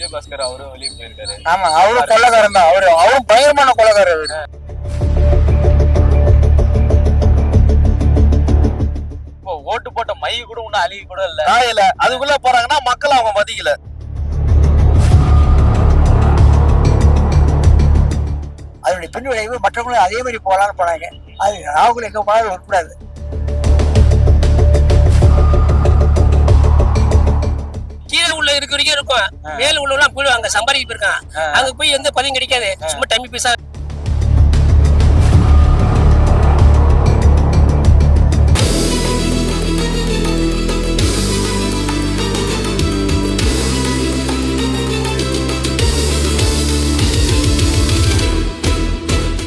விஜயபாஸ்கர் அவரும் வெளியே போயிருக்காரு. ஆமா, அவரும் கொள்ளக்காரன் தான். அவரும் பயங்கரமான கொள்ளக்காரர். இப்போ ஓட்டு போட்ட மை கூட ஒன்னும் அழிய கூட இல்ல. காயல அதுக்குள்ள போறாங்கன்னா மக்கள் அவங்க மதிக்கல. அதனுடைய பின் விளைவு மற்றவங்களும் அதே மாதிரி போகலான்னு போனாங்க. அது ராகுல் எங்க போனாலும் வரக்கூடாது. கீழே உள்ள இருக்க வரைக்கும் இருக்கும், மேல உள்ளவெல்லாம் போயிடுவாங்க, சம்பாதிக்க போயிருக்காங்க. அங்க போய் எந்த பதவியும் கிடைக்காது, சும்மா டம்மி பீஸா.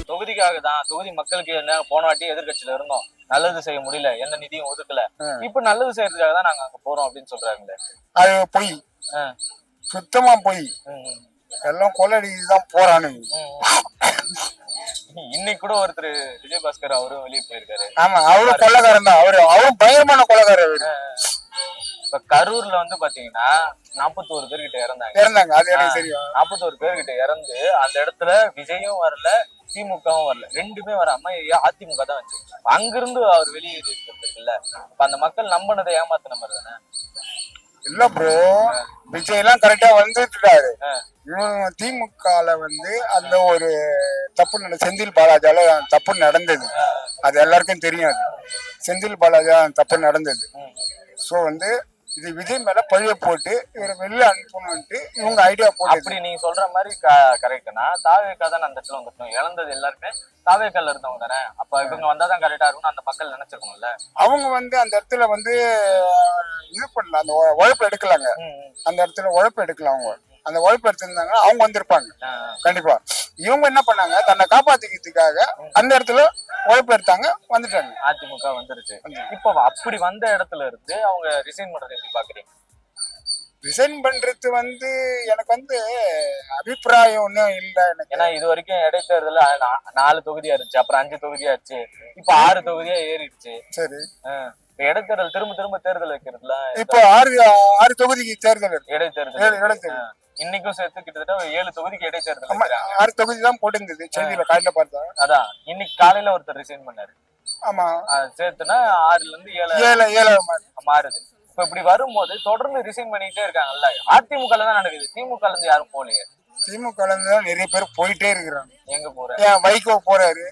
தொகுதிக்காக தான், தொகுதி மக்களுக்கு என்ன போன வாட்டி எதிர்கட்சியில இருந்தோம், நல்லது செய்ய முடியல, எந்த நிதியும் ஒதுக்கல, இப்ப நல்லது செய்யறதுக்காக தான் நாங்க அங்க போறோம் அப்படின்னு சொல்றாங்களே. அது பொய், சுத்தமா பொய். எல்லாம் கொள்ளடிதான் போறானு. இன்னைக்கு கூட ஒருத்தர் விஜயபாஸ்கர் அவரும் வெளியே போயிருக்காரு. ஆமா, அவரும் கொள்ளக்காரன் தான். அவரும் பயங்கரமான கொள்ளக்காரர். இப்ப கரூர்ல வந்து பாத்தீங்கன்னா 41 பேர்கிட்ட இறந்தாங்க. அது எனக்கு தெரியும். 41 பேர்கிட்ட இறந்து அந்த இடத்துல விஜயும் வரல, திமுகவும் வரல, ரெண்டுமே வராம அதிமுக தான் வச்சு அங்கிருந்து அவர் வெளியேறி இல்ல. இப்ப அந்த மக்கள் நம்பினதை ஏமாத்தின மாதிரி தானே. இல்ல ப்ரோ, விஜய் எல்லாம் கரெக்டா வந்துட்டாரு. இவங்க திமுகல வந்து அந்த ஒரு தப்பு செந்தில் பாலாஜால தப்பு நடந்தது. அது எல்லாருக்கும் தெரியும். செந்தில் பாலாஜா தப்பு நடந்தது. சோ வந்து இது விஜய் மேல பழிய போட்டு இவரை வெளில அனுப்பணும்ட்டு இவங்க ஐடியா போட்டு. அப்படி நீங்க சொல்ற மாதிரி கரெக்ட்னா தாவேக்கா தான் அந்த இடத்துல வந்துட்டோம். இழந்தது எல்லாருமே தாவேக்கால இருந்தவங்க தானே. அப்ப இவங்க வந்தாதான் கரெக்டா இருக்கும்னு அந்த மக்கள் நினைச்சிருக்கணும்ல. அவங்க வந்து அந்த இடத்துல வந்து இது பண்ணல, அந்த உழைப்பு எடுக்கலாங்க. அந்த இடத்துல உழைப்பு எடுக்கலாம். அவங்க அந்த உழைப்பு எடுத்திருந்தாங்க, அவங்க வந்திருப்பாங்க கண்டிப்பா. இவங்க என்ன பண்ணாங்க, தன்னை காப்பாத்திக்கிறதுக்காக அந்த இடத்துல உழைப்பு எடுத்தாங்க, வந்துட்டாங்க. அதிமுக வந்துருச்சு. இப்ப அப்படி வந்த இடத்துல இருந்து அவங்க ரிசைன் பண்றது எப்படி பாக்குறீங்க? ரிசைன் பண்றது வந்து எனக்கு வந்து அபிப்பிராயம் ஒன்னும் இல்ல எனக்கு. ஏன்னா இது வரைக்கும் இடைத்தேர்தல 4 தொகுதியா இருந்துச்சு, அப்புறம் 5 தொகுதியாச்சு, இப்ப 6 தொகுதியா ஏறிடுச்சு. சரி, இடைத்தேர்தல் திரும்ப தேர்தல் வைக்கிறதுல இப்போ 6 தொகுதிக்கு தேர்தல் இருக்கு. இடைத்தேர்தல் இன்னைக்கும் சேர்த்து கிட்டத்தட்ட 7 தொகுதிக்கு இடைத்தேர்தல். 6 தொகுதி தான் போட்டிருந்தது செய்தியில காலையில பார்த்தா. அதான் இன்னைக்கு காலையில ஒருத்தர் ரிசைன் பண்ணாரு. ஆமா, சேர்த்துனா 6ல இருந்து 7 மாறுது. இப்ப இப்படி வரும்போது தொடர்ந்து ரிசைன் பண்ணிட்டே இருக்காங்கல்ல. அதிமுக தான் நடக்குது, திமுக இருந்து யாரும் போலையே. திமுக தான் நிறைய பேர் போயிட்டே இருக்கிறாங்க. எங்க போறாங்க? வைகோ போறாரு,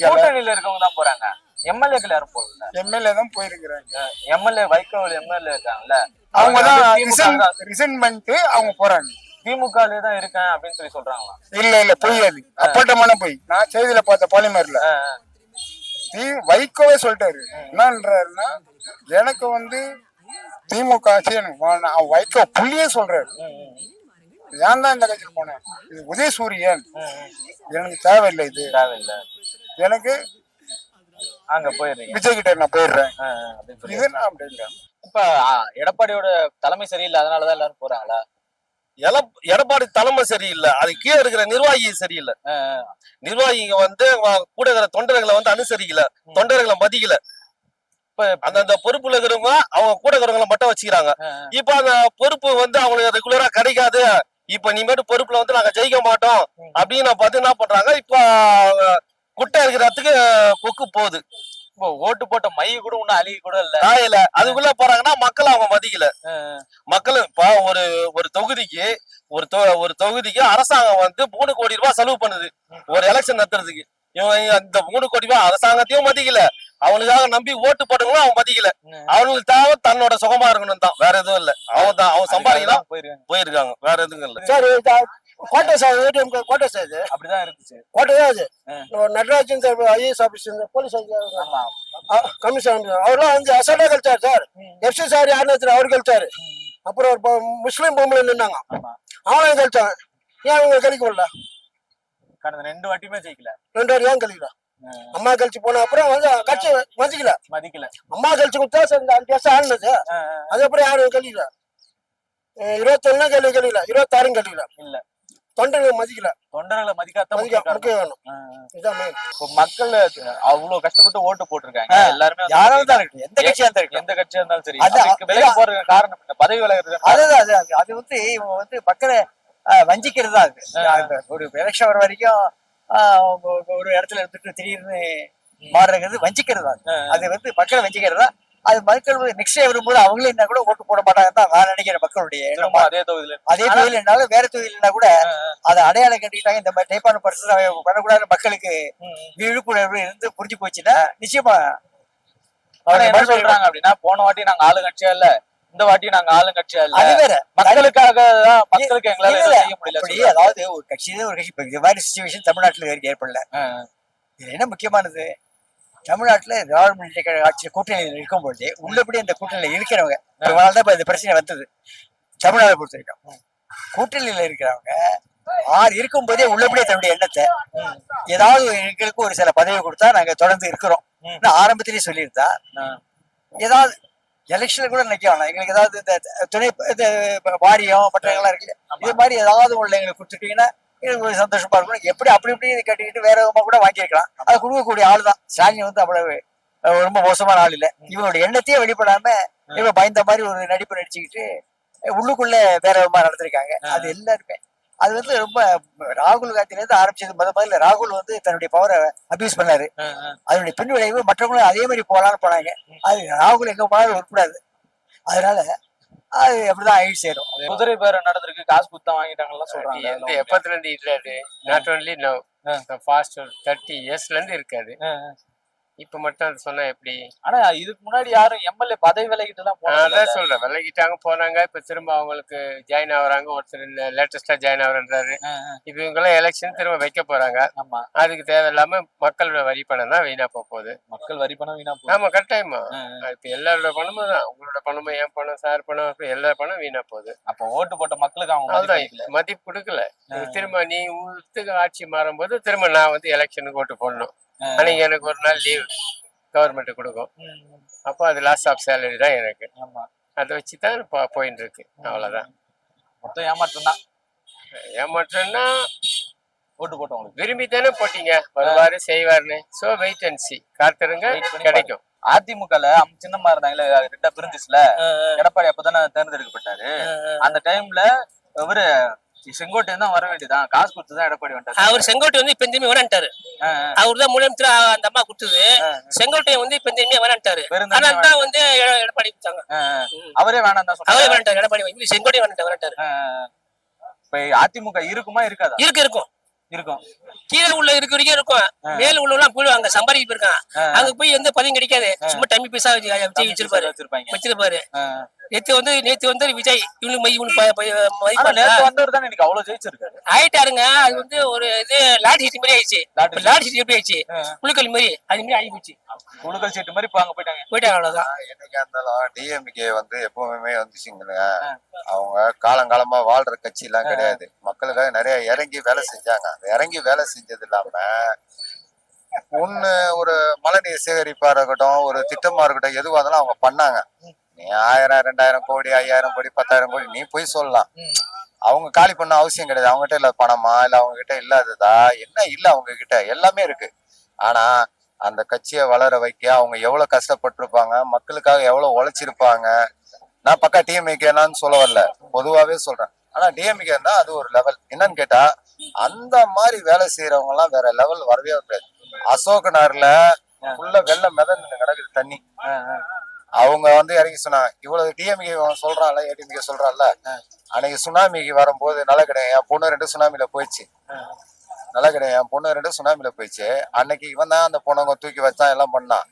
கூட்டணியில இருக்கவங்க தான் போறாங்க. எம்எல்ஏக்கள் யாரும் போகல. எம்எல்ஏ தான் போயிருக்கிறாங்க. எம்எல்ஏ வைகோ எம்எல்ஏ இருக்காங்கல்ல, அவங்க தான் ரிசைன் பண்ணிட்டு அவங்க போறாங்க. திமுகலே தான் இருக்கேன் அப்படின்னு சொல்லி சொல்றாங்களா? இல்ல பொய்யாது, அப்பட்டமான பொய். நான் செய்தியில பார்த்த பாலிமர்ல வைகோவே சொல்லிட்டாரு. என்னன்றாருன்னா, எனக்கு வந்து திமுக வைகோ புள்ளியே சொல்றாரு. ஏன் தான் இந்த கட்சிக்கு போனேன், இது உதயசூரியன், எனக்கு தேவையில்லை, இது தேவையில்லை, எனக்கு அங்க போயிடுறீங்க, விஜய் கிட்ட நான் போயிடுறேன். இப்ப எடப்பாடியோட தலைமை சரியில்லை, அதனாலதான் எல்லாரும் போறாங்களா? எடப்பாடி தலைமை சரியில்லை, அது கீழே இருக்கிற நிர்வாகி சரியில்லை. நிர்வாகிங்க வந்து கூட இருக்கிற தொண்டர்களை வந்து அனுசரிக்கல, தொண்டர்களை மதிக்கல. அந்த பொறுப்புல இருக்கிறவங்க அவங்க கூட இருக்கிறவங்களை மட்டும் வச்சுக்கிறாங்க. இப்ப அந்த பொறுப்பு வந்து அவங்களுக்கு ரெகுலரா கிடைக்காது. இப்ப நீ மட்டும் பொறுப்புல வந்து நாங்க ஜெயிக்க மாட்டோம் அப்படின்னு பார்த்து என்ன பண்றாங்க, இப்ப குட்டை இருக்கிறதுக்கு கொக்கு போகுது. இப்போ ஓட்டு போட்ட மை கூட ஒன்னும் அழிய கூட இல்ல. காயல அதுக்குள்ள போறாங்கன்னா மக்கள் அவங்க மதிக்கல. மக்கள் இப்ப ஒரு தொகுதிக்கு ஒரு தொகுதிக்கு அரசாங்கம் வந்து 3 கோடி ரூபாய் செலவு பண்ணுது ஒரு எலெக்ஷன் நடத்துறதுக்கு. இவங்க அந்த 3 கோடி ரூபாய் அரசாங்கத்தையும் மதிக்கல, அவனுக்காக நம்பி ஓட்டு போட்டவங்களும் அவன் மதிக்கல. அவங்களுக்கு தேவை தன்னோட சுகமா இருக்கணும் தான், வேற எதுவும் இல்ல. அவன் சம்பாதிக்கலாம் போயிருக்காங்க, வேற எதுவும் இல்ல. சரி, கோட்டை சார், ஏடிஎம் கோட்டை சார், இது அப்படிதான் இருந்துச்சு. கோட்டை தான் அது. Natarajan sir IAS office, police commissioner, அவர்லாம் வந்து அசல்டா கழிச்சாரு சார். எஃப்சி சார் யாருன்னு அவர் கழிச்சாரு. அப்புறம் ஒரு முஸ்லீம் பொம்பளை நின்னாங்க, அவனையும் கழிச்சாங்க. ஏன் அவங்க கழிக்க முடியல? கடந்த 2 வாட்டியுமே ஜெயிக்கல. 2 வாட்டி ஏன் கழிக்கல? அம்மா கழிச்சு போன அப்புறம் வந்து கட்சி மதிக்கல. அம்மா கழிச்சு கொடுத்தா சார் இந்த 5 வருஷம் ஆளுனது. அதுக்கப்புறம் யாரும் கழிக்கல. 21 கேள்வி கழிக்கல, 26 கழிக்கல, இல்ல தொண்டர்களை மதிக்கல, தொண்டர்களை மதிக்காத முக்கிய வேணும். இதுதான் main. இப்போ மக்கள் அவ்வளவு கஷ்டப்பட்டு ஓட்டு போட்டிருக்காங்க. எல்லாருமே வந்து யாராவது தான் இருக்கு, எந்த கட்சியா இருந்தா இருக்கு, எந்த கட்சியா இருந்தாலும் சரி, அது- அதுக்கு விலகி போறதுக்கு காரணம் என்ன? பதவி விலகிறது அதுதான் அது வந்து இவங்க வந்து மக்களை வஞ்சிக்கிறது தான் அது. ஒரு எலெக்ஷன் வர வரைக்கும் ஒரு இடத்துல இருந்துட்டு திடீர்னு மாறுறது வஞ்சிக்கிறது தான். அது வந்து மக்களை வஞ்சிக்கிறதா. அது மக்கள் நெக்ஸ்ட் டே வரும்போது அவங்களே என்ன கூட ஓட்டு போட மாட்டாங்க தான் நான் நினைக்கிறேன். மக்களுடைய எண்ணமா. அதே தொகுதியில அதே தொழில் என்னாலும் வேற தொழில்னா கூட அதை அடையாளம் கட்டிக்கிட்டாங்க. இந்த மாதிரி டைப்பான பர்சன் பண்ணக்கூடாது, மக்களுக்கு விழிப்புணர்வு இருந்து புரிஞ்சு போச்சுன்னா நிச்சயமா ஆனா என்ன சொல்றாங்க அப்படின்னா, போன வாட்டி நாங்க ஆளுங்கட்சியா இல்ல, இந்த வாட்டி நாங்க ஆளுங்கட்சியா இல்ல, அது வேற. மக்களுக்காக தான், மக்களுக்கு எங்களால எதுவும் செய்ய முடியல. அப்படி அதாவது ஒரு கட்சி இப்ப இந்த மாதிரி சிச்சுவேஷன் தமிழ்நாட்டுல ஏற்படல. இதுல என்ன முக்கியமானது, தமிழ்நாட்டுல திராவிட முன்னேற்ற கழக ஆட்சியில் கூட்டணியில் இருக்கும்போது உள்ளபடி அந்த கூட்டணியில இருக்கிறவங்க தான் இப்ப இந்த பிரச்சனை வந்தது. தமிழ்நாடு பொறுத்த வரைக்கும் கூட்டணியில இருக்கிறவங்க இருக்கும்போதே உள்ளபடியே தன்னுடைய எண்ணத்தை ஏதாவது எங்களுக்கு ஒரு சில பதவி கொடுத்தா நாங்க தொடர்ந்து இருக்கிறோம் ஆரம்பத்திலேயே சொல்லியிருந்தா, ஏதாவது எலெக்ஷன்ல கூட நினைக்க வேணாம், எங்களுக்கு ஏதாவது இந்த துணை வாரியம் மற்றவங்களாம் இருக்கு, இது மாதிரி ஏதாவது உள்ள எங்களுக்கு கொடுத்துட்டீங்கன்னா எனக்கு ஒரு சந்தோஷமா இருக்கும். எப்படி அப்படி இப்படி கட்டிக்கிட்டு வேற விதமா கூட வாங்கியிருக்கலாம். அதை கொடுக்கக்கூடிய ஆள் தான் ஸ்டாலின். வந்து அவ்வளவு ரொம்ப மோசமான ஆள் இல்லை. இவங்களுடைய எண்ணத்தையே வெளிப்படாம இவங்க பயந்த மாதிரி ஒரு நடிப்பு நடிச்சுக்கிட்டு உள்ளுக்குள்ள வேற விதமா நடந்திருக்காங்க. அது எல்லாருமே அது வந்து ரொம்ப ராகுல் காந்தில இருந்து ஆரம்பிச்சது. முதல்ல ராகுல் வந்து தன்னுடைய பவரை அபியூஸ் பண்ணாரு. அதனுடைய பின் விளைவு மற்றவங்களும் அதே மாதிரி போலான்னு போனாங்க. அது ராகுல் எங்க போனாலும் வரக்கூடாது. அதனால அது அப்படிதான் ஆயிடுச்சு சேரும். குதிரை பேர நடந்திருக்கு, காசு குத்தா வாங்கிட்டாங்கலாம் சொல்றாங்க. எப்பத்துல இருந்து இல்ல, அது நாட் ஒன்லி நவ், ஃபாஸ்ட் 30 இயர்ஸ்ல இருந்து இருக்காது. இப்ப மட்டும் அது சொன்னா எப்படி? ஆனா இதுக்கு முன்னாடி யாரும் எம்எல்ஏ பதவி விலகிட்டு எல்லாம் அதான் சொல்றேன், விலகிட்டாங்க போனாங்க. இப்ப திரும்ப அவங்களுக்கு ஜாயின் ஆகுறாங்க. ஒருத்தர் லேட்டஸ்டா ஜாயின் ஆகுறாரு. இப்ப இவங்க எல்லாம் எலெக்ஷன் திரும்ப வைக்க போறாங்க. அதுக்கு தேவையில்லாம மக்களோட வரி பணம் தான் வீணா போகுது. மக்கள் வரி பணம் வீணா போகுது. ஆமா, கட்டாயமா. இப்ப எல்லாரோட பணமும் தான், உங்களோட பணமும் என் பணம் சார் பணம் எல்லா பணம் வீணா போகுது. அப்ப ஓட்டு போட்ட மக்களுக்கு அவங்க மதிப்பு கொடுக்கல. திரும்ப நீ ஊத்துக்கு ஆட்சி மாறும்போது திரும்ப நான் வந்து எலெக்ஷனுக்கு ஓட்டு போடணும். அன்னைக்கு எனக்கு ஒரு நாள் லீவ் கவர்மெண்ட் கொடுக்கும். அப்போ அது லாஸ் ஆஃப் சேலரி தான் எனக்கு. அதை வச்சுதான் போயிட்டு இருக்கு. அவ்வளவுதான். மொத்தம் ஏமாற்றம் தான். ஏமாற்றம்னா ஓட்டு போட்டவங்களுக்கு விரும்பி தானே போட்டீங்க, வருவாரு செய்வாருன்னு. சோ வெயிட் அண்ட் சி, காத்திருங்க, கிடைக்கும். அதிமுகல சின்னமா இருந்தாங்களே, ரெண்டா பிரிஞ்சிச்சுல, எடப்பாடி அப்பதானே தேர்ந்தெடுக்கப்பட்டாரு. அந்த டைம்ல இவரு செங்கோட்டையன் தான் வர வேண்டியதான், காசு கொடுத்துதான் எடப்பாடி வந்துட்டாரு. அவர் செங்கோட்டை வந்து இப்ப திரும்பி வேணான்ட்டாரு. அவர் தான் மூலத்துல அந்த அம்மா கொடுத்தது. செங்கோட்டையன் வந்து இப்ப திரும்பி வேணான்ட்டாரு. அதனால தான் வந்து எடப்பாடி கொடுத்தாங்க. அவரே வேணாம் தான் சொன்னாரு. அவரே வேணான்ட்டாரு. எடப்பாடி செங்கோட்டையன் வேணான்ட்டாரு. இப்ப அதிமுக இருக்குமா இருக்காதா? இருக்கும். கீழே உள்ள இருக்க வரைக்கும் இருக்கும். மேல உள்ள எல்லாம் போயிடுவாங்க, சம்பாதிக்க இருக்கான். அங்க போய் எந்த பதவியும் கிடைக்காது. சும்மா டம்மி பைசா வச்சிருப்பாரு. நேத்து வந்து விஜய் ஆயிட்டாருங்க. அது வந்து ஒரு இது லாட் சீட் மாதிரி ஆயிடுச்சு. லாட் சீட் எப்படி ஆயிடுச்சு, குழுக்கள் மாதிரி அது மாதிரி ஆகி போச்சு. குழுக்கள் சீட்டு மாதிரி போயிட்டாங்க. அவ்வளவுதான். என்னைக்கா இருந்தாலும் டிஎம்கே வந்து எப்பவுமே வந்துச்சுங்க. அவங்க காலங்காலமா வாழ்ற கட்சி எல்லாம் கிடையாது. மக்களுக்காக நிறைய இறங்கி வேலை செஞ்சாங்க. இறங்கி வேலை செஞ்சது இல்லாம ஒண்ணு ஒரு மழைநீர் சேகரிப்பா இருக்கட்டும், ஒரு திட்டமா இருக்கட்டும், எதுவாக இருந்தாலும் அவங்க பண்ணாங்க. நீ 1000 2000 கோடி 5000 கோடி 10,000 கோடி நீ போய் சொல்லலாம். அவங்க காலி பண்ண அவசியம் கிடையாது. அவங்க கிட்ட இல்ல பணமா, இல்ல அவங்க கிட்ட இல்லாததா என்ன இல்ல, அவங்க கிட்ட எல்லாமே இருக்கு. ஆனா அந்த கட்சியை வளர வைக்க அவங்க எவ்வளவு கஷ்டப்பட்டிருப்பாங்க, மக்களுக்காக எவ்வளவு உழைச்சிருப்பாங்க. நான் பக்கா டிஎம்கேனான்னு சொல்ல வரல, பொதுவாவே சொல்றேன். ஆனா டிஎம்கே இருந்தா அது ஒரு லெவல். என்னன்னு கேட்டா அந்த மாதிரி வேலை செய்யறவங்க எல்லாம் வேற லெவல் வரவே முடியாது. அசோக் நகர்ல ஃபுல்லா வெள்ளம் மிதந்து கிடக்குது தண்ணி. அவங்க வந்து இறங்கி சொன்னாங்க, இவ்வளவு டிஎம்கே சொல்றான்ல, ஏடிஎம்கே சொல்றான்ல, அன்னைக்கு சுனாமிக்கு வரும்போது நல்லா கிடையாது. என் பொண்ணு 2 சுனாமில போயிடுச்சு. நல்லா கிடையாது, என் பொண்ணு 2 சுனாமில போயிடுச்சு. அன்னைக்கு இவன் தான் அந்த பொண்ணுங்க தூக்கி வச்சான், எல்லாம் பண்ணான்.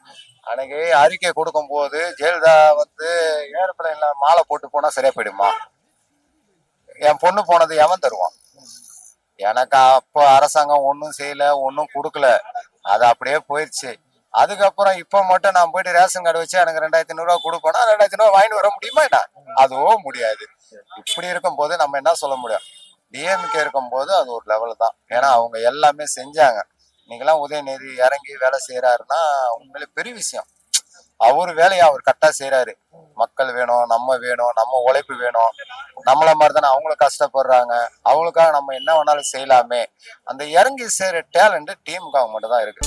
அன்னைக்கு அறிக்கை கொடுக்கும் போது ஜெயலலிதா வந்து ஏரோப்ளேன்ல மாலை போட்டு போனா சரியா போயிடுமா? என் பொண்ணு போனது எவன் தருவான்? எனக்கு அப்போ அரசாங்கம் ஒன்னும் செய்யல, ஒன்னும் கொடுக்கல, அது அப்படியே போயிடுச்சு. அதுக்கப்புறம் இப்ப மட்டும் நான் போயிட்டு ரேஷன் கார்டு வச்சு எனக்கு 2500 ரூபா கொடுப்போம்னா 2500 ரூபா வாங்கிட்டு வர முடியுமா? என்ன, அதுவும் முடியாது. இப்படி இருக்கும் போது நம்ம என்ன சொல்ல முடியும்? டிஎம்கே இருக்கும் போது அது ஒரு லெவல் தான். ஏன்னா அவங்க எல்லாமே செஞ்சாங்க. நீங்கெல்லாம் உதயநிதி இறங்கி வேலை செய்யறாருன்னா உண்மையிலே பெரிய விஷயம். அவர் வேலையை அவர் கரெக்டா செய்யறாரு. மக்கள் வேணும், நம்ம உழைப்பு வேணும், நம்மள மாதிரி தானே அவங்களும் கஷ்டப்படுறாங்க, அவங்களுக்காக நம்ம என்ன வேணாலும் செய்யலாமே. அந்த இறங்கி செய்யற டேலண்ட் டீமுக்கு அவங்க மட்டும் தான் இருக்கு.